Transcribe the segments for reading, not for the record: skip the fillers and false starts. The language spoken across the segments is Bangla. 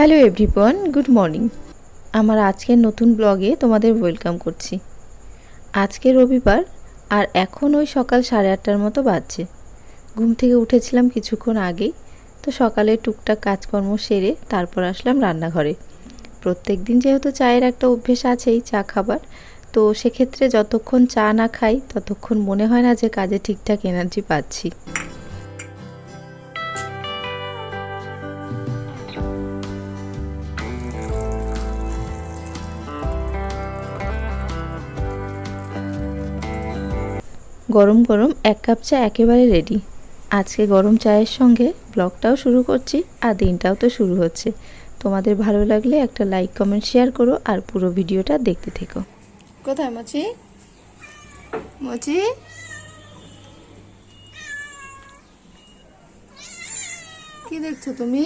Hello everyone, good morning. আমার আজকের নতুন ব্লগে তোমাদের ওয়েলকাম করছি। আজকে রবিবার আর এখন ওই সকাল 8:30টার মতো বাজছে। ঘুম থেকে উঠেছিলাম কিছুক্ষণ আগেই, তো সকালে টুকটাক কাজকর্ম সেরে তারপর আসলাম রান্নাঘরে। প্রত্যেক দিন যেহেতু চায়ের একটা অভ্যেস আছেই, চা খাবার, তো সেক্ষেত্রে যতক্ষণ চা না খাই ততক্ষণ মনে হয় না যে কাজে ঠিকঠাক এনার্জি পাচ্ছি। গরম গরম এক কাপ চা একেবারে রেডি। আজকে গরম চায়ের সঙ্গে ব্লগটাও শুরু করছি, আর দিনটাও তো শুরু হচ্ছে। তোমাদের ভালো লাগলে একটা লাইক কমেন্ট শেয়ার করো, আর পুরো ভিডিওটা দেখতে থেকো। কোথায় মচি? মচি, কি দেখছো তুমি?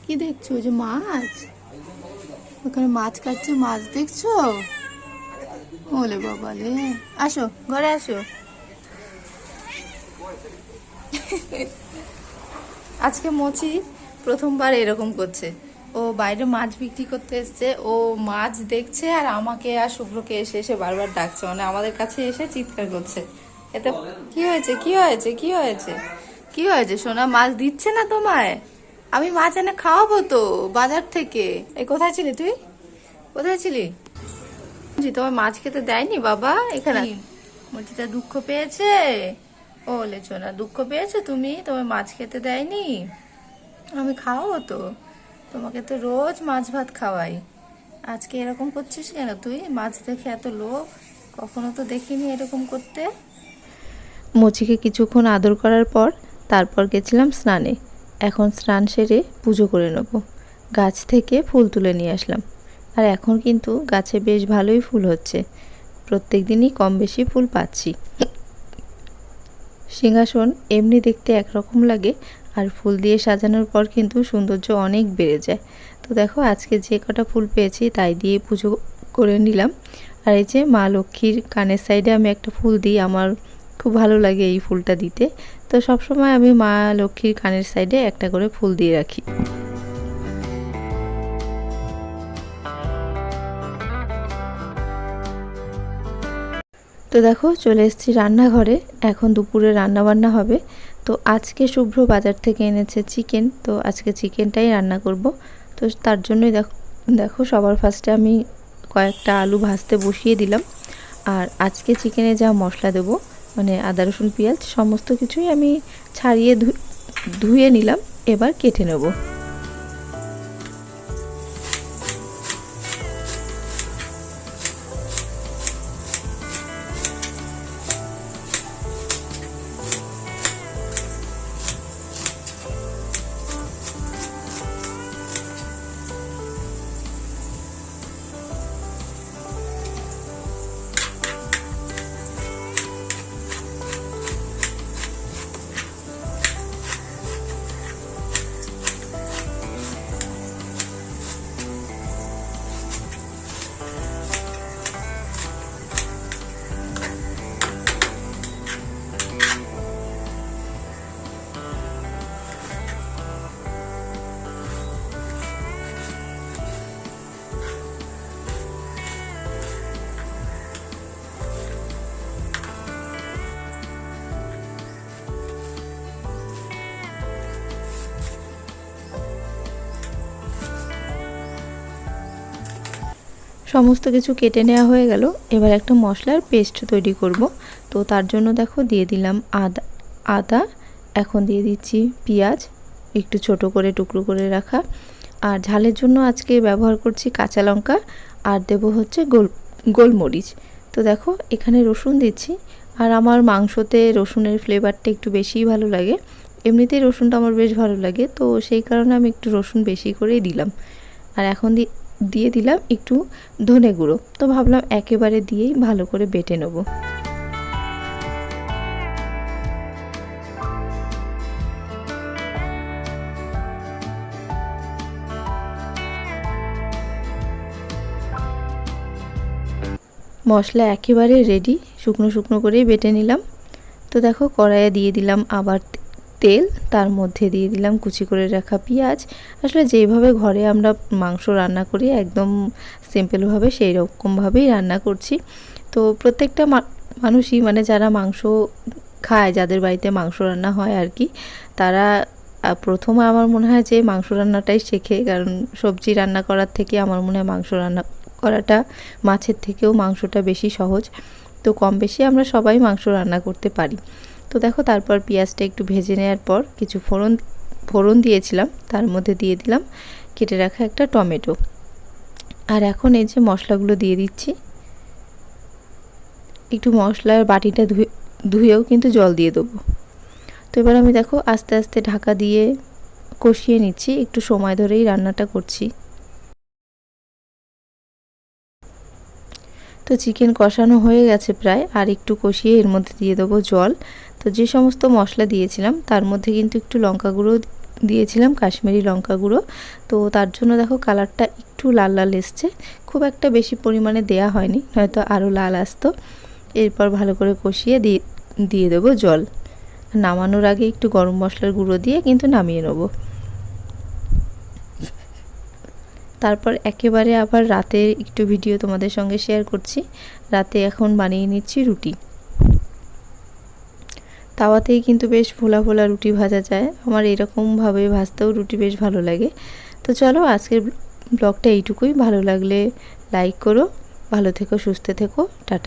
কি দেখছো? ওই যে মাছ, ওখানে মাছ কাটছে, মাছ দেখছো? ওলে বাবালে, আসো ঘরে আসো। আজকে মচি প্রথমবার এরকম করছে। ও বাইরে মাছ বিক্রি করতে এসছে, ও মাছ দেখছে আর আমাকে আর শুভ্রকে এসে এসে বারবার ডাকছে, মানে আমাদের কাছে এসে চিৎকার করছে। এতে কি হয়েছে, কি হয়েছে, কি হয়েছে, কি হয়েছে সোনা? মাছ দিচ্ছে না তোমায়? আমি মাছ এনে খাওয়াবো তো বাজার থেকে। এই কোথায় ছিলি তুই? কোথায় ছিলি? জি, তোমার মাছ খেতে দেয়নি বাবা? এখানে মচিটা দুঃখ পেয়েছে। ও লেছো না, দুঃখ পেয়েছো তুমি? তোমার মাছ খেতে দেয়নি? আমি খাওয়াবো তো, তোমাকে তো রোজ মাছ ভাত খাওয়াই। আজকে এরকম করছিস কেন তুই? মাছ দেখে এত লোভ, কখনো তো দেখিনি এরকম করতে। মচিকে কিছুক্ষণ আদর করার পর তারপর গেছিলাম স্নানে। এখন স্নান সেরে পুজো করে নেব। গাছ থেকে ফুল তুলে নিয়ে আসলাম, আর এখন কিন্তু গাছে বেশ ভালোই ফুল হচ্ছে। প্রত্যেক দিনই কম বেশি ফুল পাচ্ছি। সিংহাসন এমনি দেখতে একরকম লাগে, আর ফুল দিয়ে সাজানোর পর কিন্তু সৌন্দর্য অনেক বেড়ে যায়। তো দেখো আজকে যে কটা ফুল পেয়েছি তাই দিয়ে পুজো করে নিলাম। আর এই যে মা লক্ষ্মীর কানের সাইডে আমি একটা ফুল দিই, আমার খুব ভালো লাগে এই ফুলটা দিতে। তো সবসময় আমি মা লক্ষ্মীর কানের সাইডে একটা করে ফুল দিয়ে রাখি। তো দেখো চলে এসেছি রান্নাঘরে, এখন দুপুরে রান্না বান্না হবে। তো আজকে শুভ্র বাজার থেকে এনেছে চিকেন, তো আজকে চিকেনটাই রান্না করব। তো তার জন্যই দেখো সবার ফার্স্টে আমি কয়েকটা আলু ভাজতে বসিয়ে দিলাম। আর আজকে চিকেনে যা মশলা দেব, মানে আদা রসুন পেঁয়াজ সমস্ত কিছুই আমি ছাড়িয়ে ধুয়ে নিলাম, এবার কেটে নেব। সমস্ত কিছু কেটে নেওয়া হয়ে গেল, এবার একটা মশলার পেস্ট তৈরি করব। তো তার জন্য দেখো দিয়ে দিলাম আদা, এখন দিয়ে দিচ্ছি পেঁয়াজ একটু ছোট করে টুকরো করে রাখা, আর ঝালের জন্য আজকে ব্যবহার করছি কাঁচা লঙ্কা, আর দেব হচ্ছে গোলমরিচ। তো দেখো এখানে রসুন দিচ্ছি, আর আমার মাংসতে রসুনের ফ্লেভারটা একটু বেশিই ভালো লাগে। এমনিতেই রসুনটা আমার বেশ ভালো লাগে, তো সেই কারণে আমি একটু রসুন বেশি করেই দিলাম। আর এখন দিয়ে দিলাম একটু ধনে গুঁড়ো। তো ভাবলাম একেবারে দিয়েই ভালো করে বেটে নেব। মশলা একেবারে রেডি, শুকনো শুকনো করেই বেটে নিলাম। তো দেখো কড়াইয়ে দিয়ে দিলাম আবার তেল, তার মধ্যে দিয়ে দিলাম কুচি করে রাখা পেঁয়াজ। আসলে যেইভাবে ঘরে আমরা মাংস রান্না করি একদম সিম্পলভাবে সেই রকমভাবেই রান্না করছি। তো প্রত্যেকটা মানুষই মানে যারা মাংস খায়, যাদের বাড়িতে মাংস রান্না হয় আর কি, তারা প্রথমে আমার মনে হয় যে মাংস রান্নাটাই শেখে, কারণ সবজি রান্না করার থেকে আমার মনে হয় মাংস রান্না করাটা মাছের থেকেও মাংসটা বেশি সহজ। তো কম বেশি আমরা সবাই মাংস রান্না করতে পারি। তো দেখো তারপর পেঁয়াজটা একটু ভেজে নেওয়ার পর কিছু ফোড়ন দিয়েছিলাম, তার মধ্যে দিয়ে দিলাম কেটে রাখা একটা টমেটো। আর এখন এই যে মশলাগুলো দিয়ে দিচ্ছি। একটু মশলার বাটিটা ধুয়েও কিন্তু জল দিয়ে দেবো। তো এবার আমি দেখো আস্তে আস্তে ঢাকা দিয়ে কষিয়ে নিচ্ছি, একটু সময় ধরেই রান্নাটা করছি। তো চিকেন কষানো হয়ে গেছে প্রায়, আর একটু কষিয়ে এর মধ্যে দিয়ে দেবো জল। তো যে সমস্ত মশলা দিয়েছিলাম তার মধ্যে কিন্তু একটু লঙ্কা গুঁড়ো দিয়েছিলাম, কাশ্মীরি লঙ্কা গুঁড়ো। তো তার জন্য দেখো কালারটা একটু লাল লাল এসছে, খুব একটা বেশি পরিমাণে দেয়া হয়নি, হয়তো আরও লাল আসতো। এরপর ভালো করে কষিয়ে দিয়ে দেবো জল। নামানোর আগে একটু গরম মশলার গুঁড়ো দিয়ে কিন্তু নামিয়ে নেবো। তারপর একেবারে আবার রাতের একটু ভিডিও তোমাদের সঙ্গে শেয়ার করছি। রাতে এখন বানিয়ে নিচ্ছি রুটি। তাওয়াতেই কিন্তু বেশ ফোলা ফোলা রুটি ভাজা যায়, আমার এরকমভাবে ভাজতেও রুটি বেশ ভালো লাগে। তো চলো আজকের ব্লগটা এইটুকুই, ভালো লাগলে লাইক করো, ভালো থেকো, সুস্থ থেকো, টাটা।